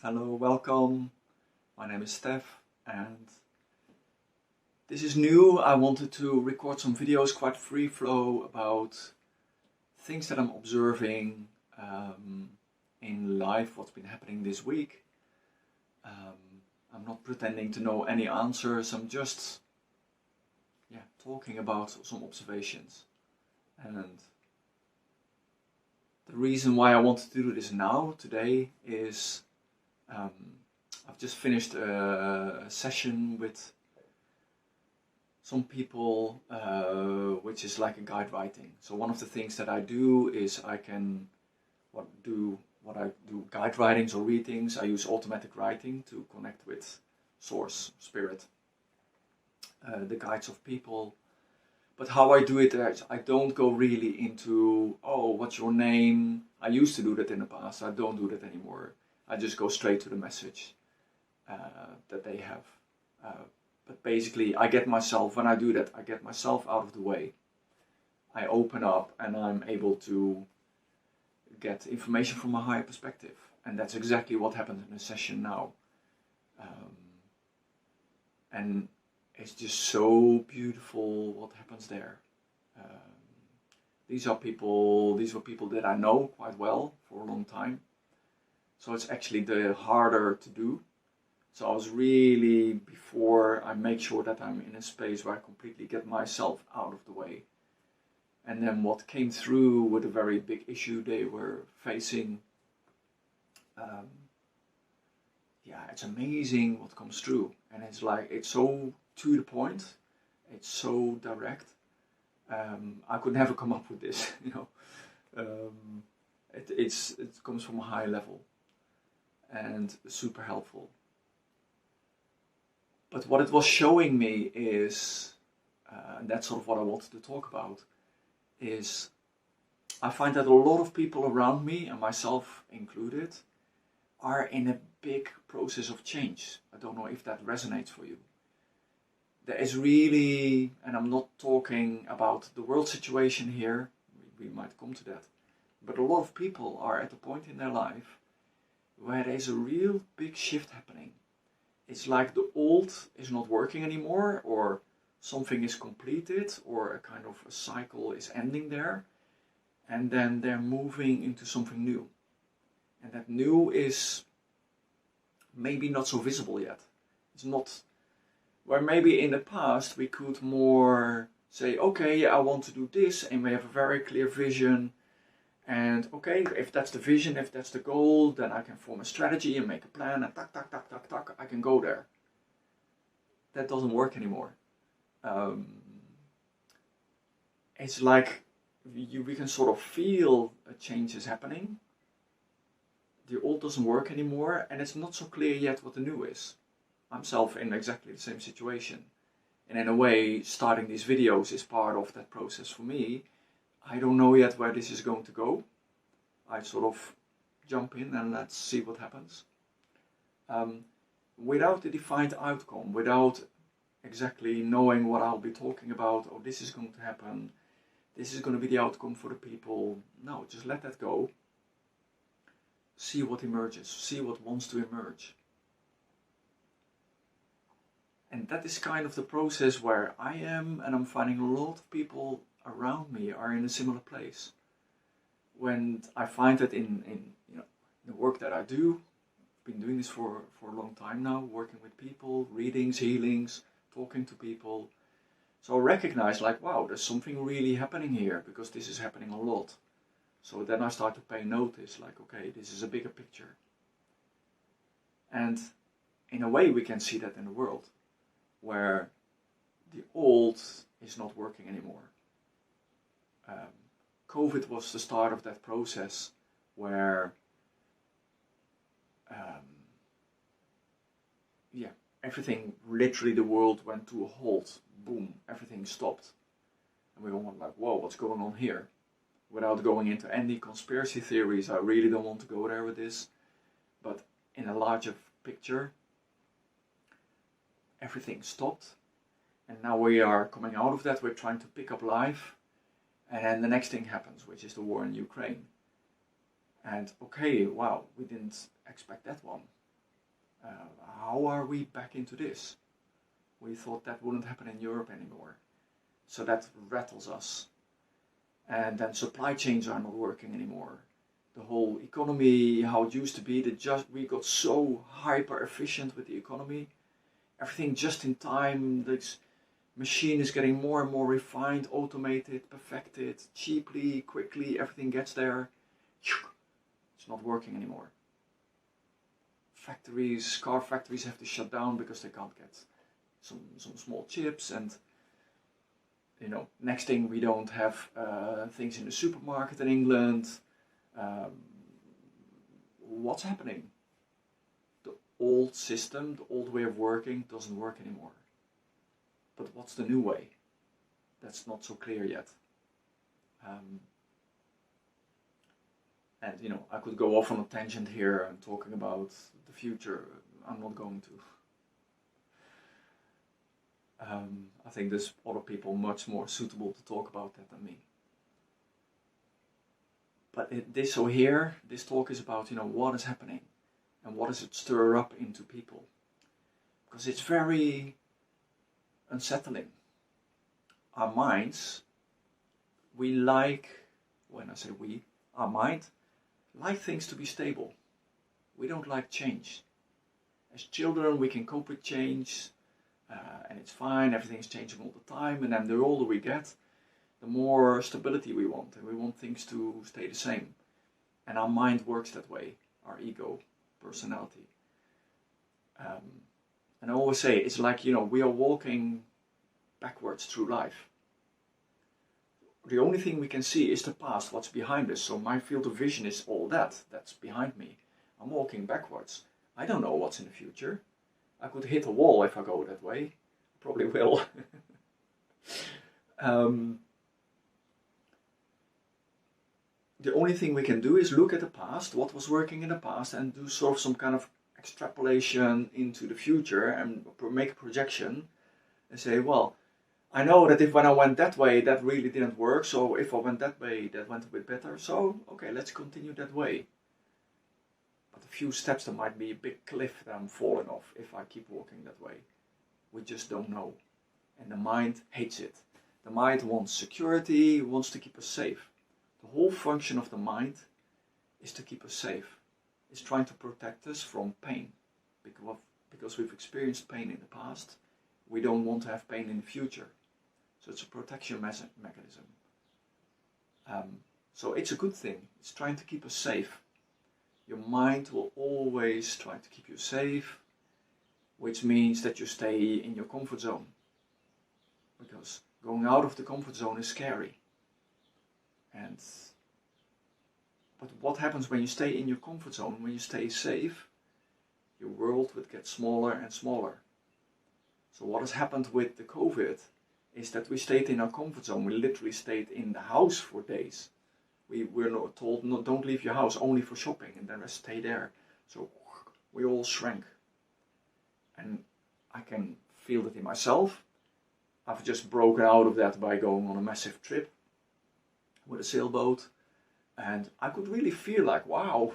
Hello, welcome. My name is Stef and this is new. I wanted to record some videos, quite free flow, about things that I'm observing in life, what's been happening this week. I'm not pretending to know any answers, I'm just talking about some observations. And the reason why I wanted to do this now, today, is I've just finished a session with some people, which is like a guide writing. So one of the things that I do is I do guide writings or readings. I use automatic writing to connect with source, spirit, the guides of people. But how I do it, I don't go really into, oh, what's your name? I used to do that in the past. I don't do that anymore. I just go straight to the message that they have. But basically, when I do that, I get myself out of the way. I open up and I'm able to get information from a higher perspective. And that's exactly what happened in the session now. And it's just so beautiful what happens there. These were people that I know quite well for a long time. So it's actually the harder to do. So I was really, before I make sure that I'm in a space where I completely get myself out of the way. And then what came through with a very big issue they were facing, it's amazing what comes through. And it's so to the point, it's so direct. I could never come up with this, It comes from a high level and super helpful. But what it was showing me is, and that's sort of what I wanted to talk about, is I find that a lot of people around me, and myself included, are in a big process of change. I don't know if that resonates for you. There is really, and I'm not talking about the world situation here, we might come to that, but a lot of people are at a point in their life where there is a real big shift happening. It's like the old is not working anymore, or something is completed, or a kind of a cycle is ending there, and then they're moving into something new. And that new is maybe not so visible yet. It's not where maybe in the past we could more say, okay, I want to do this, and we have a very clear vision. And okay, if that's the vision, if that's the goal, then I can form a strategy and make a plan, and I can go there. That doesn't work anymore. It's like we can sort of feel a change is happening. The old doesn't work anymore, and it's not so clear yet what the new is. I'm myself in exactly the same situation. And in a way, starting these videos is part of that process for me. I don't know yet where this is going to go. I sort of jump in and let's see what happens. Without a defined outcome, without exactly knowing what I'll be talking about, or this is going to happen, this is going to be the outcome for the people. No, just let that go. See what emerges, see what wants to emerge. And that is kind of the process where I am, and I'm finding a lot of people around me are in a similar place. When I find that in the work that I do, I've been doing this for a long time now, working with people, readings, healings, talking to people. So I recognize wow, there's something really happening here, because this is happening a lot. So then I start to pay notice, okay, this is a bigger picture. And in a way we can see that in the world, where the old is not working anymore. COVID was the start of that process where everything, literally the world went to a halt. Boom, everything stopped. And we all went whoa, what's going on here? Without going into any conspiracy theories, I really don't want to go there with this. But in a larger picture, everything stopped. And now we are coming out of that, we're trying to pick up life. And then the next thing happens, which is the war in Ukraine. And okay, wow, we didn't expect that one. How are we back into this? We thought that wouldn't happen in Europe anymore. So that rattles us. And then supply chains are not working anymore. The whole economy, how it used to be, we got so hyper efficient with the economy. Everything just in time. This machine is getting more and more refined, automated, perfected, cheaply, quickly. Everything gets there. It's not working anymore. Car factories have to shut down because they can't get some small chips, and next thing we don't have things in the supermarket in England. What's happening? The old system, the old way of working doesn't work anymore. But what's the new way? That's not so clear yet. And I could go off on a tangent here and talking about the future. I'm not going to. I think there's other people much more suitable to talk about that than me. But this talk is about what is happening and what does it stir up into people, because it's very unsettling. Our minds, our mind like things to be stable. We don't like change. As children, we can cope with change, and it's fine, everything's changing all the time, and then the older we get, the more stability we want, and we want things to stay the same. And our mind works that way, our ego, personality. And I always say, it's like, we are walking backwards through life. The only thing we can see is the past, what's behind us. So my field of vision is all that's behind me. I'm walking backwards. I don't know what's in the future. I could hit a wall if I go that way. Probably will. The only thing we can do is look at the past, what was working in the past, and do sort of some kind of extrapolation into the future and make a projection and say, well, I know that if when I went that way, that really didn't work. So if I went that way, that went a bit better. So, okay, let's continue that way. But a few steps, there might be a big cliff that I'm falling off if I keep walking that way. We just don't know. And the mind hates it. The mind wants security, wants to keep us safe. The whole function of the mind is to keep us safe. It's trying to protect us from pain. Because we've experienced pain in the past, we don't want to have pain in the future. So it's a protection mechanism. So it's a good thing. It's trying to keep us safe. Your mind will always try to keep you safe, which means that you stay in your comfort zone. Because going out of the comfort zone is scary. But what happens when you stay in your comfort zone, when you stay safe? Your world would get smaller and smaller. So what has happened with the COVID is that we stayed in our comfort zone. We literally stayed in the house for days. We were not told, no, don't leave your house, only for shopping, and then stay there. So we all shrank. And I can feel it in myself. I've just broken out of that by going on a massive trip with a sailboat. And I could really feel like, wow,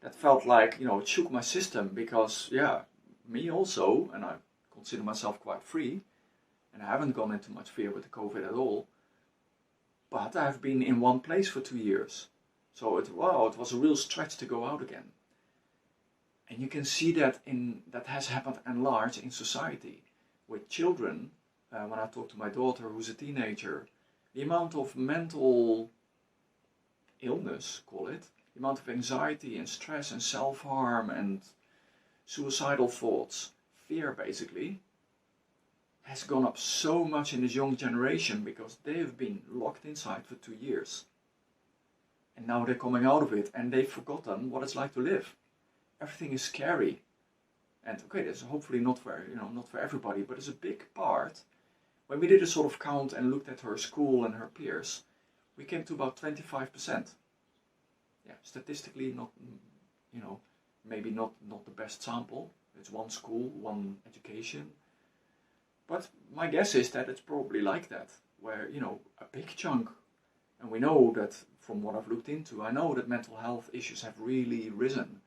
that felt like, it shook my system because, me also, and I consider myself quite free, and I haven't gone into much fear with the COVID at all, but I've been in one place for 2 years. So it was a real stretch to go out again. And you can see that that has happened at large in society. With children, when I talk to my daughter who's a teenager, the amount of mental illness, call it, the amount of anxiety and stress and self-harm and suicidal thoughts, fear basically, has gone up so much in this young generation because they have been locked inside for 2 years. And now they're coming out of it and they've forgotten what it's like to live. Everything is scary. And okay, that's hopefully not for everybody, but it's a big part. When we did a sort of count and looked at her school and her peers, we came to about 25%. Yeah, statistically not, maybe not the best sample. It's one school, one education. But my guess is that it's probably like that, where, a big chunk, and we know that from what I've looked into, I know that mental health issues have really risen.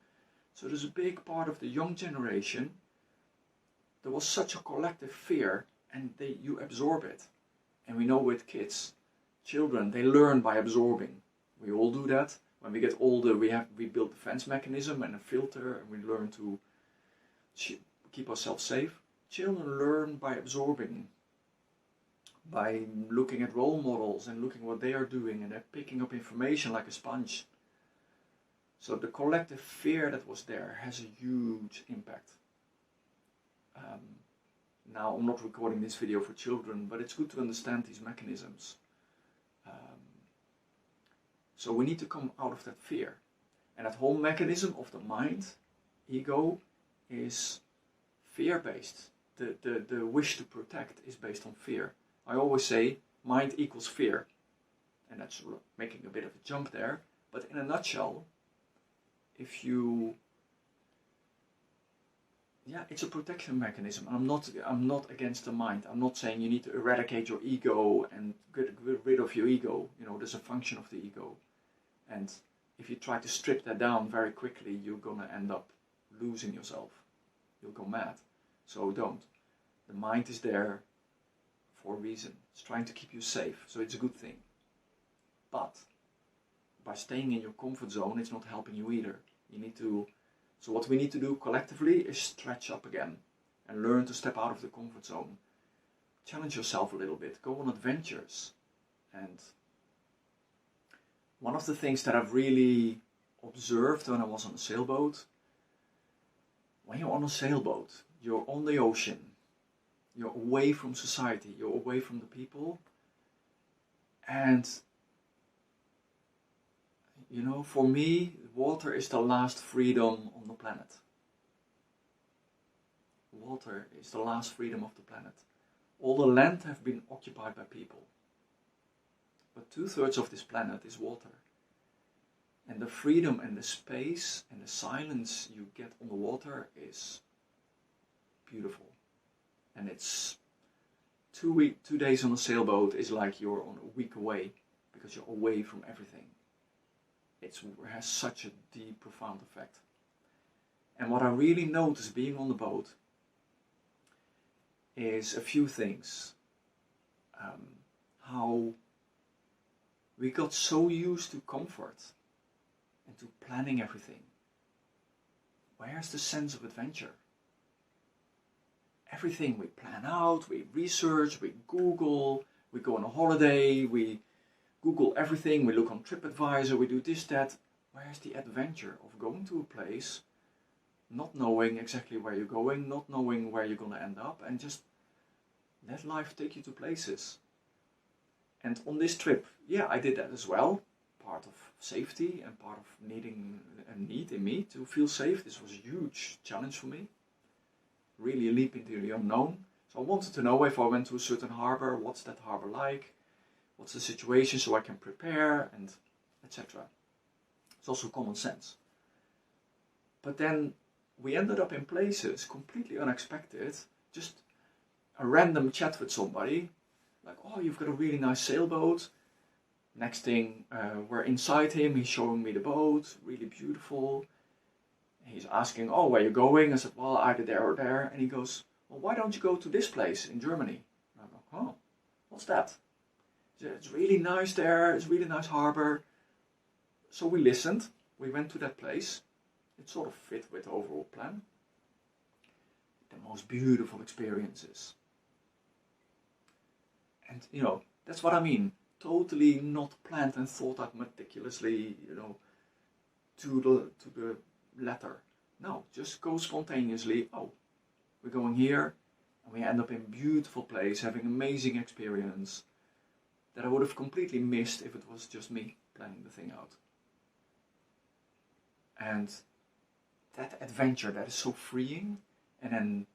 So there's a big part of the young generation, there was such a collective fear, and you absorb it. And we know with kids, children, they learn by absorbing. We all do that. When we get older, we build a defense mechanism and a filter, and we learn to keep ourselves safe. Children learn by absorbing, by looking at role models and looking what they are doing, and they're picking up information like a sponge. So the collective fear that was there has a huge impact. Now, I'm not recording this video for children, but it's good to understand these mechanisms. So we need to come out of that fear. And that whole mechanism of the mind, ego, is fear-based. The wish to protect is based on fear. I always say mind equals fear. And that's making a bit of a jump there. But in a nutshell, it's a protection mechanism. I'm not against the mind. I'm not saying you need to eradicate your ego and get rid of your ego. There's a function of the ego. And if you try to strip that down very quickly, you're gonna end up losing yourself. You'll go mad. So don't. The mind is there for a reason. It's trying to keep you safe. So it's a good thing. But by staying in your comfort zone, it's not helping you either. So what we need to do collectively is stretch up again and learn to step out of the comfort zone. Challenge yourself a little bit. Go on adventures. And one of the things that I've really observed when I was on a sailboat, when you're on a sailboat, you're on the ocean, you're away from society, you're away from the people, and for me, water is the last freedom on the planet. Water is the last freedom of the planet. All the land have been occupied by people. But 2/3 of this planet is water. And the freedom and the space and the silence you get on the water is beautiful. And it's 2 days on a sailboat is like you're on a week away, because you're away from everything. It has such a deep, profound effect. And what I really noticed being on the boat is a few things. How we got so used to comfort and to planning everything. Where's the sense of adventure? Everything we plan out, we research, we Google, we go on a holiday, we Google everything, we look on TripAdvisor, we do this, that. Where's the adventure of going to a place, not knowing exactly where you're going, not knowing where you're going to end up, and just let life take you to places. And on this trip, I did that as well. Part of safety and part of needing a need in me to feel safe. This was a huge challenge for me. Really a leap into the unknown. So I wanted to know if I went to a certain harbor, what's that harbor like? What's the situation so I can prepare, and etc. It's also common sense. But then we ended up in places completely unexpected. Just a random chat with somebody. Like, oh, you've got a really nice sailboat. Next thing, we're inside him. He's showing me the boat. Really beautiful. He's asking, oh, where are you going? I said, well, either there or there. And he goes, well, why don't you go to this place in Germany? And I go, oh, what's that? It's really nice there, it's a really nice harbor. So we listened, we went to that place. It sort of fit with the overall plan. The most beautiful experiences. And that's what I mean. Totally not planned and thought out meticulously, to the letter. No, just go spontaneously. Oh, we're going here, and we end up in a beautiful place, having amazing experience that I would have completely missed if it was just me planning the thing out. And that adventure, that is so freeing. And then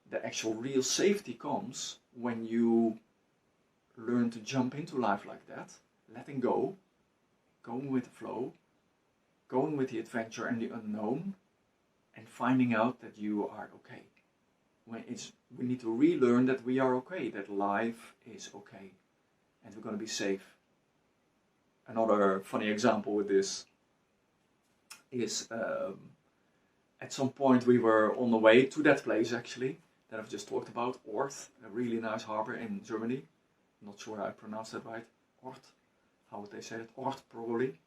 the actual real safety comes when you learn to jump into life like that, letting go, going with the flow, going with the adventure and the unknown, and finding out that you are okay. We need to relearn that we are okay, that life is okay. And we're going to be safe. Another funny example with this is at some point we were on the way to that place actually, that I've just talked about, Orth, a really nice harbor in Germany. I'm not sure I pronounced that right. Orth, how would they say it? Orth probably.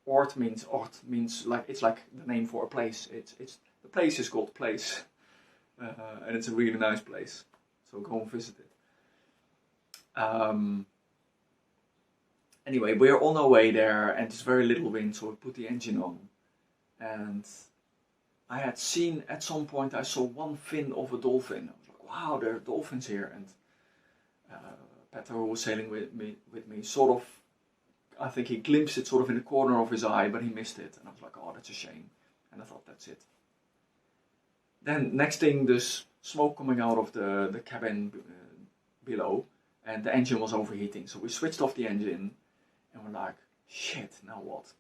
Orth means like, it's like the name for a place. It's the place is called Place, and it's a really nice place. So go and visit it. Anyway, we're on our way there, and there's very little wind, so we put the engine on. And I had seen at some point, I saw one fin of a dolphin. I was like, wow, there are dolphins here. And Petter, who was sailing with me, sort of, I think he glimpsed it sort of in the corner of his eye, but he missed it. And I was like, oh, that's a shame. And I thought, that's it. Then next thing, there's smoke coming out of the cabin below, and the engine was overheating. So we switched off the engine, and we're like, shit, now what?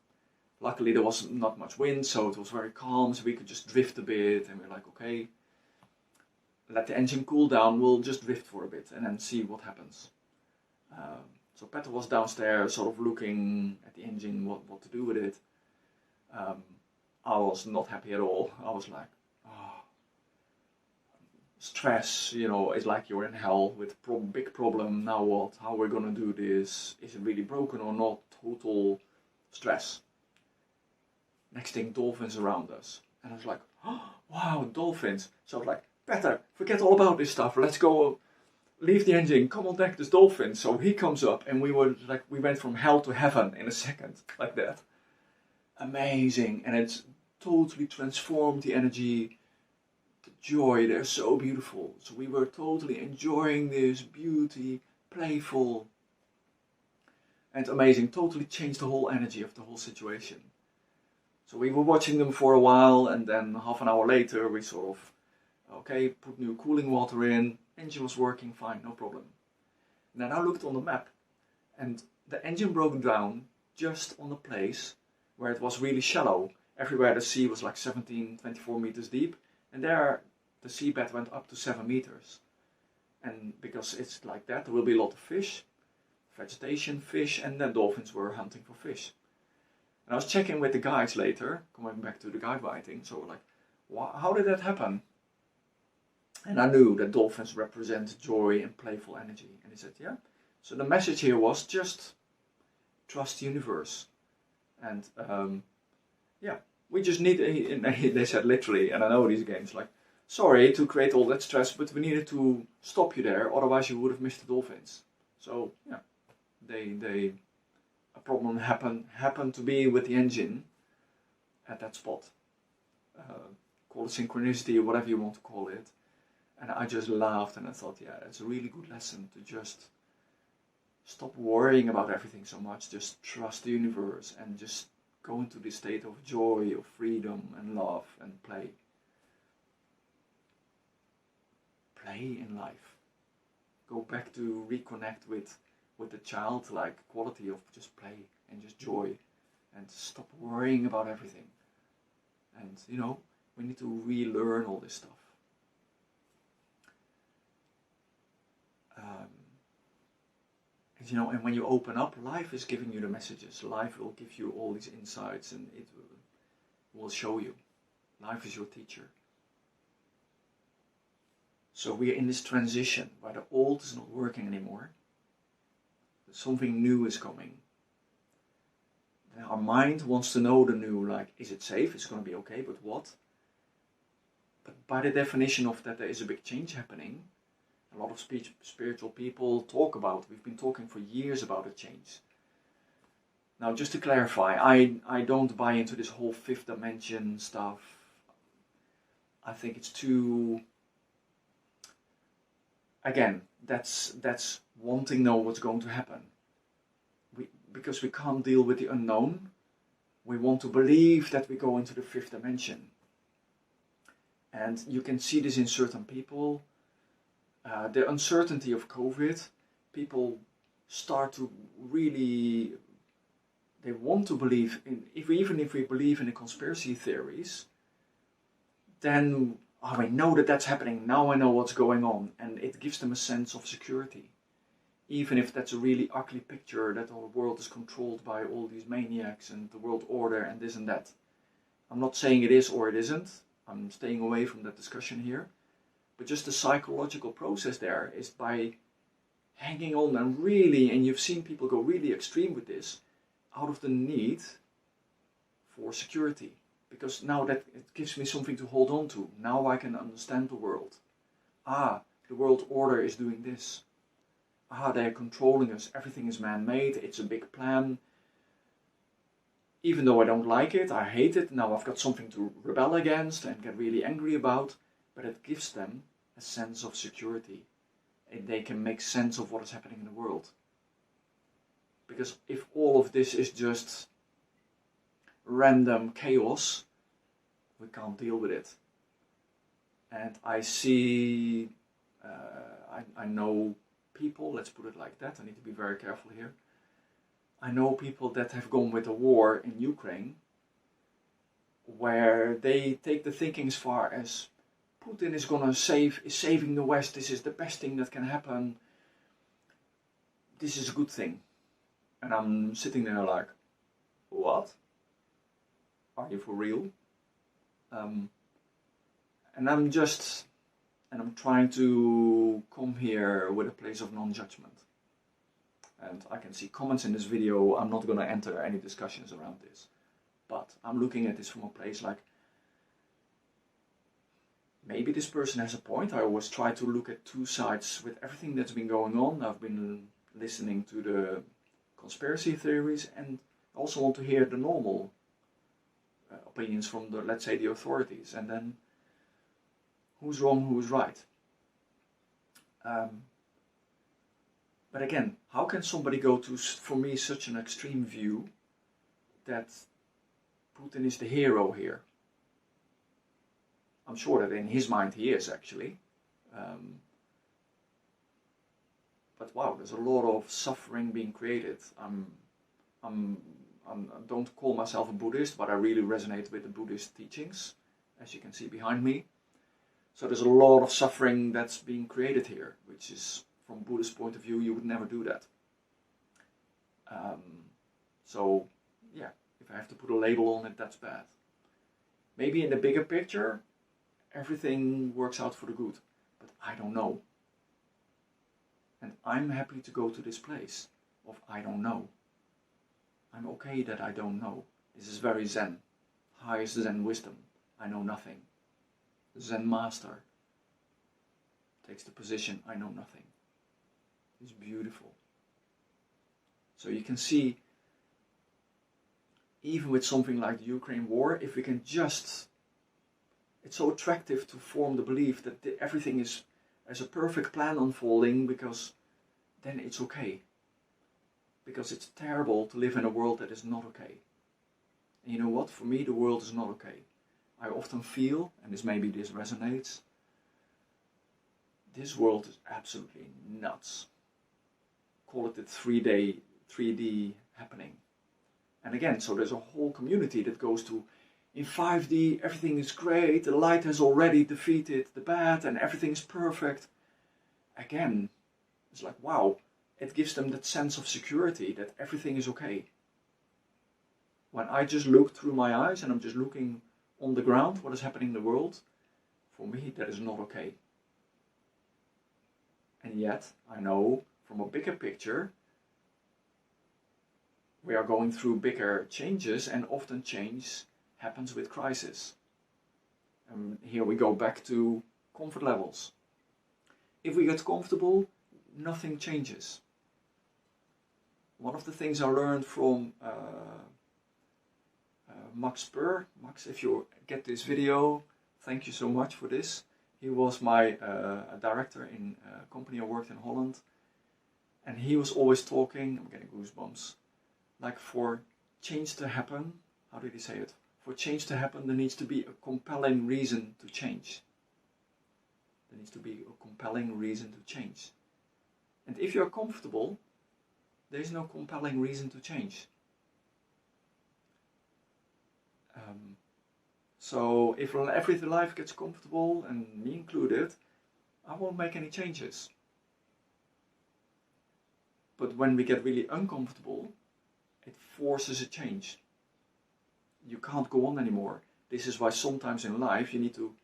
Luckily there was not much wind, so it was very calm, so we could just drift a bit, and we're like, okay, let the engine cool down, we'll just drift for a bit, and then see what happens. So Petter was downstairs, sort of looking at the engine, what to do with it. I was not happy at all. I was like, oh, stress, you know, it's like you're in hell with big problem, now what, how we're gonna do this, is it really broken or not, total stress. Next thing, dolphins around us. And I was like, oh, wow, dolphins. So I was like, Petter, forget all about this stuff, let's go, leave the engine, come on deck, there's dolphins. So he comes up, and we went from hell to heaven in a second, like that. Amazing, and it's totally transformed the energy, the joy, they're so beautiful. So we were totally enjoying this beauty, playful, and amazing, totally changed the whole energy of the whole situation. So we were watching them for a while, and then half an hour later we sort of, okay, put new cooling water in, engine was working fine, no problem. And then I looked on the map, and the engine broke down just on the place where it was really shallow. Everywhere the sea was like 24 meters deep, and there the seabed went up to 7 meters. And because it's like that, there will be a lot of fish, vegetation, fish, and then dolphins were hunting for fish. And I was checking with the guides later, coming back to the guide writing, so we're like, how did that happen? And I knew that dolphins represent joy and playful energy. And he said, yeah. So the message here was just trust the universe. And yeah, we just need, they said literally, and I know these games, like, sorry to create all that stress, but we needed to stop you there, otherwise you would have missed the dolphins. So yeah, a problem happened to be with the engine at that spot. Call it synchronicity or whatever you want to call it. And I just laughed, and I thought, yeah, it's a really good lesson to just stop worrying about everything so much, just trust the universe and just go into this state of joy, of freedom and love and play. Play in life. Go back to reconnect with the childlike quality of just play and just joy, and stop worrying about everything. And you know, we need to relearn all this stuff. And you know, and when you open up, life is giving you the messages. Life will give you all these insights, and it will show you. Life is your teacher. So we are in this transition where the old is not working anymore. Something new is coming. And our mind wants to know the new, like, is it safe? It's going to be okay, but what? But by the definition of that there is a big change happening, a lot of spiritual people talk about, we've been talking for years about a change. Now just to clarify, I don't buy into this whole fifth dimension stuff. I think it's too... Again, that's wanting to know what's going to happen. Because we can't deal with the unknown, we want to believe that we go into the fifth dimension. And you can see this in certain people. The uncertainty of COVID, people start to really, they want to believe in, even if we believe in the conspiracy theories, then I know that that's happening, now I know what's going on, and it gives them a sense of security. Even if that's a really ugly picture, that the whole world is controlled by all these maniacs and the world order and this and that. I'm not saying it is or it isn't. I'm staying away from that discussion here. But just the psychological process there is by hanging on and you've seen people go really extreme with this, out of the need for security. Because now that it gives me something to hold on to. Now I can understand the world. The world order is doing this. They're controlling us. Everything is man-made. It's a big plan. Even though I don't like it, I hate it, now I've got something to rebel against and get really angry about, but it gives them a sense of security. And they can make sense of what is happening in the world. Because if all of this is just random chaos, we can't deal with it. And I see, I know people, let's put it like that, I need to be very careful here. I know people that have gone with a war in Ukraine where they take the thinking as far as Putin is saving the West, this is the best thing that can happen, this is a good thing. And I'm sitting there like, what? Are you for real? And I'm trying to come here with a place of non-judgment. And I can see comments in this video. I'm not going to enter any discussions around this. But I'm looking at this from a place like, maybe this person has a point. I always try to look at two sides with everything that's been going on. I've been listening to the conspiracy theories and also want to hear the normal opinions from the, let's say, the authorities. And then who's wrong, who's right. But again, how can somebody go to, for me, such an extreme view that Putin is the hero here? I'm sure that in his mind he is actually. But wow, there's a lot of suffering being created. I don't call myself a Buddhist, but I really resonate with the Buddhist teachings, as you can see behind me. So there's a lot of suffering that's being created here, which is, from Buddhist point of view, you would never do that. So, yeah, if I have to put a label on it, that's bad. Maybe in the bigger picture, everything works out for the good, but I don't know. And I'm happy to go to this place of I don't know. I'm okay that I don't know. This is very Zen. Highest Zen wisdom. I know nothing. The Zen master takes the position, I know nothing. It's beautiful. So you can see, even with something like the Ukraine war, if we can just, it's so attractive to form the belief that everything is as a perfect plan unfolding, because then it's okay. Because it's terrible to live in a world that is not okay. And you know what? For me, the world is not okay. I often feel, and this resonates, this world is absolutely nuts. Call it the 3D happening. And again, so there's a whole community that goes to, in 5D, everything is great, the light has already defeated the bad, and everything's perfect. Again, it's like, wow, it gives them that sense of security, that everything is okay. When I just look through my eyes, and I'm just looking on the ground, what is happening in the world, for me, that is not okay. And yet, I know, from a bigger picture, we are going through bigger changes, and often change happens with crisis. And here we go back to comfort levels. If we get comfortable, nothing changes. One of the things I learned from Max, if you get this video, thank you so much for this. He was my director in a company I worked in Holland. And he was always talking, I'm getting goosebumps, like for change to happen, how did he say it? For change to happen, there needs to be a compelling reason to change. There needs to be a compelling reason to change. And if you're comfortable, there is no compelling reason to change. So if every life gets comfortable, and me included, I won't make any changes. But when we get really uncomfortable, it forces a change. You can't go on anymore. This is why sometimes in life you need to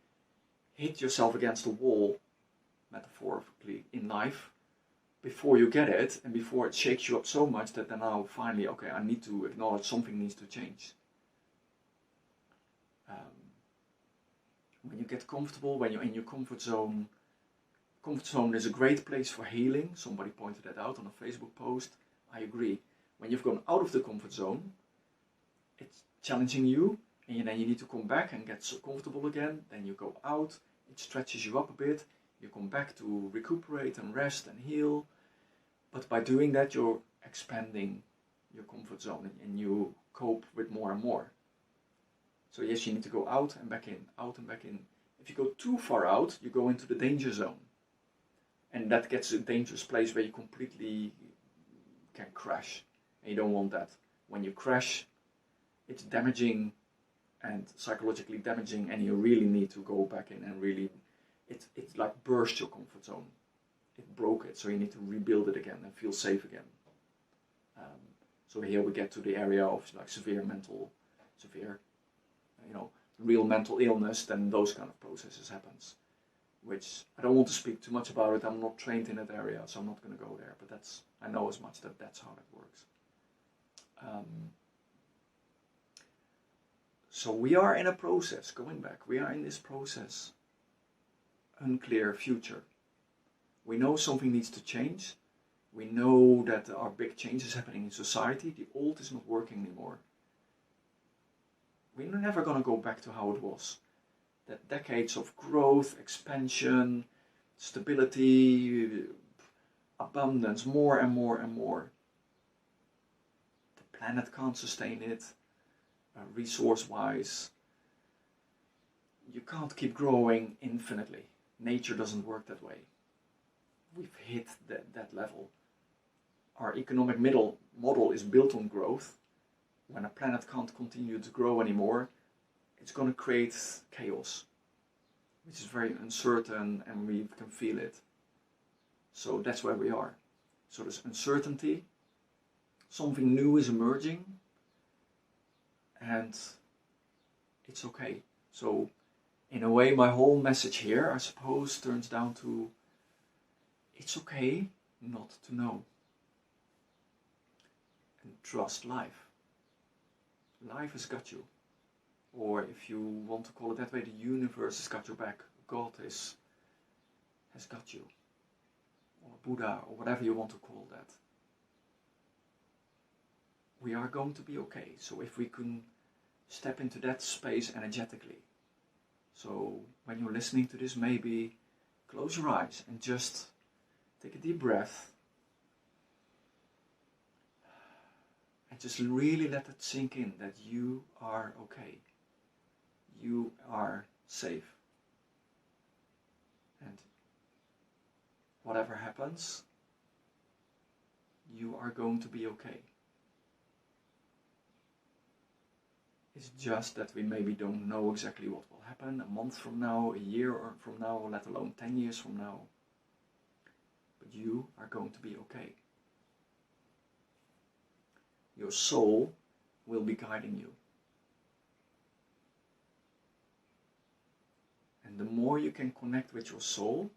hit yourself against the wall, metaphorically, in life, before you get it, and before it shakes you up so much that then now finally, okay, I need to acknowledge something needs to change. When you get comfortable, when you're in your comfort zone is a great place for healing. Somebody pointed that out on a Facebook post. I agree. When you've gone out of the comfort zone, it's challenging you, and then you need to come back and get so comfortable again. Then you go out, it stretches you up a bit, you come back to recuperate and rest and heal. But by doing that, you're expanding your comfort zone and you cope with more and more. So yes, you need to go out and back in, out and back in. If you go too far out, you go into the danger zone. And that gets a dangerous place where you completely can crash. And you don't want that. When you crash, it's damaging and psychologically damaging, and you really need to go back in and really, it like burst your comfort zone. It broke it, so you need to rebuild it again and feel safe again. So here we get to the area of like severe, real mental illness, then those kind of processes happens. Which I don't want to speak too much about it. I'm not trained in that area, so I'm not going to go there. But I know as much that's how that works. So we are in a process, going back, we are in this process, unclear future. We know something needs to change. We know that there are big changes happening in society. The old is not working anymore. We're never going to go back to how it was. That decades of growth, expansion, stability, abundance, more and more and more. The planet can't sustain it, resource-wise. You can't keep growing infinitely. Nature doesn't work that way. We've hit that level. Our economic model is built on growth. When a planet can't continue to grow anymore, it's going to create chaos, which is very uncertain, and we can feel it. So that's where we are. So there's uncertainty, something new is emerging, and it's okay. So in a way, my whole message here, I suppose, turns down to it's okay not to know. And trust life. Life has got you. Or if you want to call it that way, the universe has got your back. God has got you. Or Buddha, or whatever you want to call that. We are going to be okay. So if we can step into that space energetically. So when you're listening to this, maybe close your eyes and just take a deep breath. And just really let it sink in that you are okay. You are safe. And whatever happens, you are going to be okay. It's just that we maybe don't know exactly what will happen a month from now, a year from now, or let alone 10 years from now. But you are going to be okay. Your soul will be guiding you. And the more you can connect with your soul,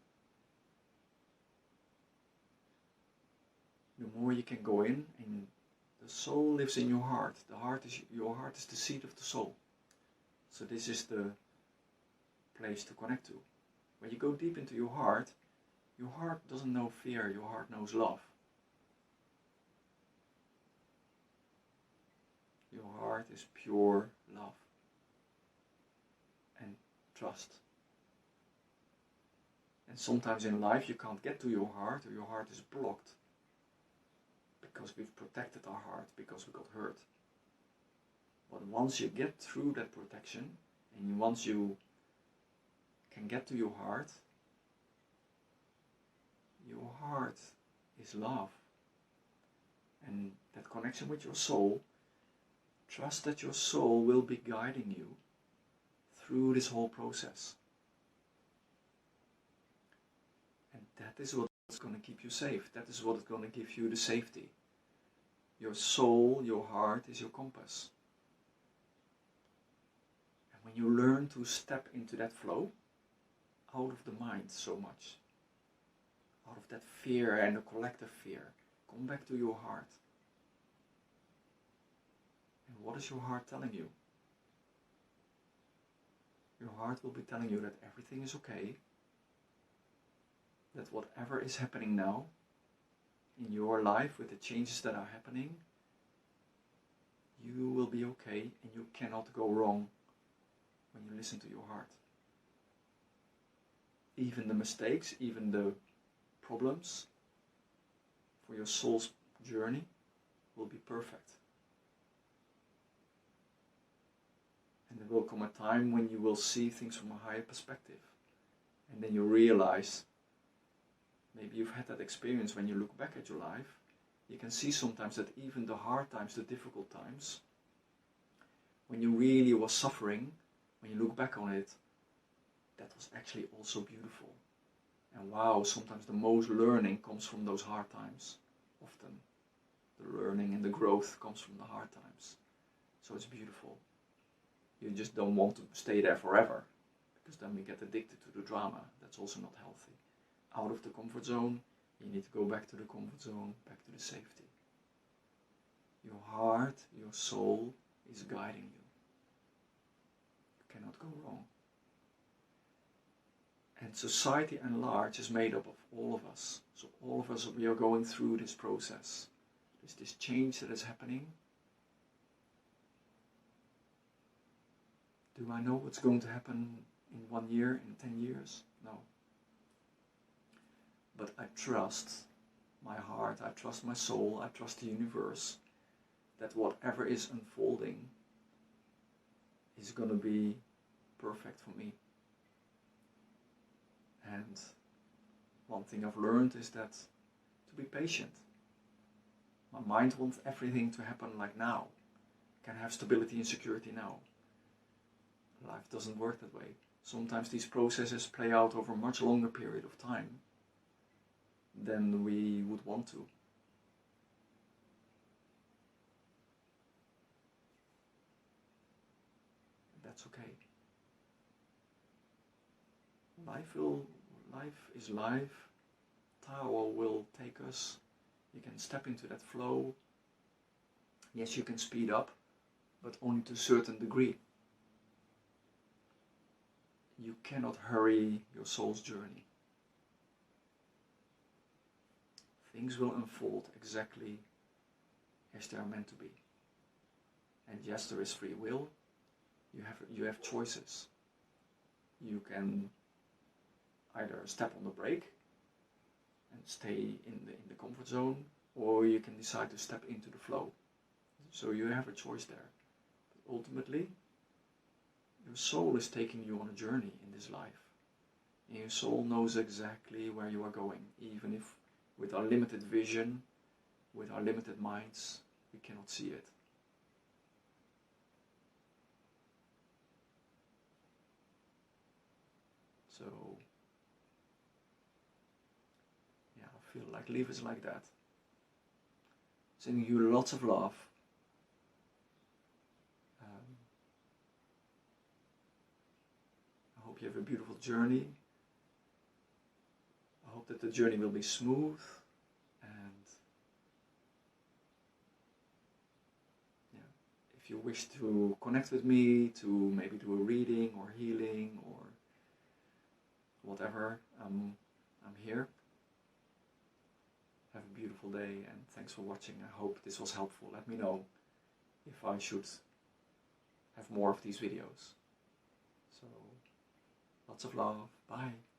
the more you can go in, and the soul lives in your heart. Your heart is the seat of the soul. So this is the place to connect to. When you go deep into your heart doesn't know fear, your heart knows love. Your heart is pure love and trust. And sometimes in life you can't get to your heart, or your heart is blocked because we've protected our heart, because we got hurt. But once you get through that protection, and once you can get to your heart is love. And that connection with your soul, trust that your soul will be guiding you through this whole process. And that is what's going to keep you safe. That is what is going to give you the safety. Your soul, your heart is your compass. And when you learn to step into that flow, out of the mind so much, out of that fear and the collective fear, come back to your heart. And what is your heart telling you? Your heart will be telling you that everything is okay, that whatever is happening now in your life with the changes that are happening, you will be okay and you cannot go wrong when you listen to your heart. Even the mistakes, even the problems for your soul's journey will be perfect. And there will come a time when you will see things from a higher perspective. And then you realize, maybe you've had that experience when you look back at your life, you can see sometimes that even the hard times, the difficult times, when you really was suffering, when you look back on it, that was actually also beautiful. And wow, sometimes the most learning comes from those hard times. Often the learning and the growth comes from the hard times. So it's beautiful. You just don't want to stay there forever, because then we get addicted to the drama. That's also not healthy. Out of the comfort zone, you need to go back to the comfort zone, back to the safety. Your heart, your soul is guiding you. You cannot go wrong. And society at large is made up of all of us. So all of us, we are going through this process. There's this change that is happening. Do I know what's going to happen in 1 year, in 10 years? No. But I trust my heart, I trust my soul, I trust the universe, that whatever is unfolding is going to be perfect for me. And one thing I've learned is that to be patient. My mind wants everything to happen like now. Can have stability and security now. Life doesn't work that way. Sometimes these processes play out over a much longer period of time than we would want to. That's okay. Life is life. Tao will take us. You can step into that flow. Yes, you can speed up, but only to a certain degree. You cannot hurry your soul's journey. Things will unfold exactly as they are meant to be. And yes, there is free will. You have choices. You can either step on the brake and stay in the comfort zone, or you can decide to step into the flow. So you have a choice there. But ultimately, your soul is taking you on a journey in this life. And your soul knows exactly where you are going, even if with our limited vision, with our limited minds, we cannot see it. So, yeah, I feel like life is like that. Sending you lots of love. I hope you have a beautiful journey. I hope that the journey will be smooth, and yeah, if you wish to connect with me, to maybe do a reading or healing or whatever, I'm here. Have a beautiful day, and thanks for watching. I hope this was helpful. Let me know if I should have more of these videos. So, lots of love. Bye.